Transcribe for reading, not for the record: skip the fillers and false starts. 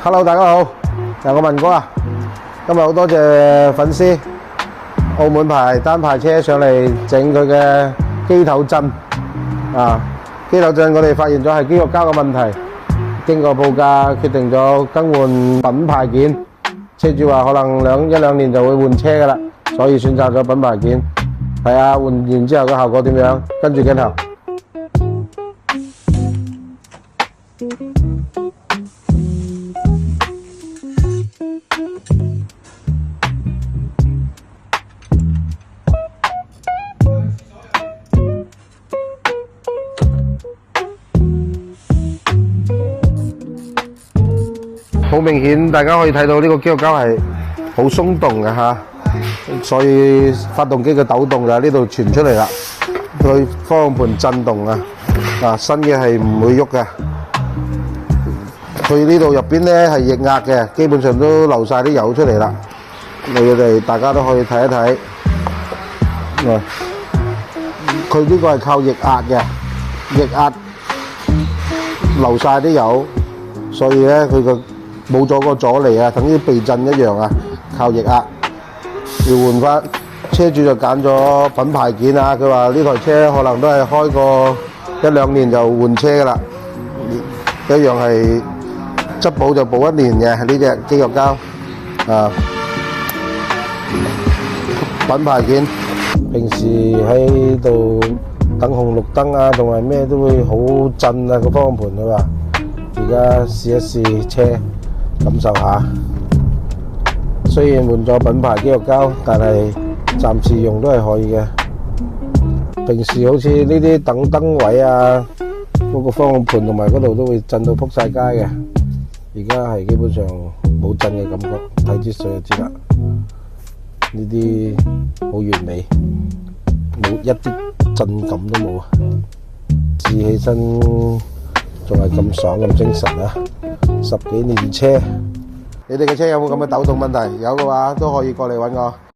Hello， 大家好，又我文哥啊。今日好多謝粉絲，澳門牌單牌車上嚟整佢嘅機頭震啊！機頭震我哋發現咗係肌肉膠嘅問題，經過報價決定咗更換品牌件。車主話可能一兩年就會換車噶啦，所以選擇咗品牌件。睇下換完之後嘅效果點樣，跟住鏡頭。好明顯，大家可以睇到呢個肌肉膠係好鬆動嘅嚇，所以發動機嘅抖動就喺呢度傳出嚟啦。佢方向盤震動啊，新嘅係唔會喐嘅。佢呢度入邊咧係液壓嘅，基本上都流晒啲油出嚟啦。你哋大家都可以睇一睇。佢呢個係靠液壓嘅，液壓流晒啲油，所以咧佢個冇咗個阻力啊，等於避震一樣啊，靠液壓。要換翻，車主就揀咗品牌件啊。佢話呢台車可能都係開過一兩年就換車噶啦，一樣係質保就保1年嘅呢隻肌肉膠啊。品牌件，平時喺度等紅綠燈啊，同埋咩都會好震啊個方向盤。佢話而家試一試車，感受下。雖然換咗品牌肌肉膠，但係暫時用都係可以嘅。平時好似呢啲等燈位啊，嗰個方向盤同埋嗰度都會震到撲晒街嘅。而家係基本上冇震嘅感覺，睇支水就知啦。呢啲好完美，冇一啲震感都冇啊！試起身仲係咁爽咁精神啊！10幾年車，你哋嘅車有冇咁嘅抖動問題？有嘅話都可以過嚟揾我。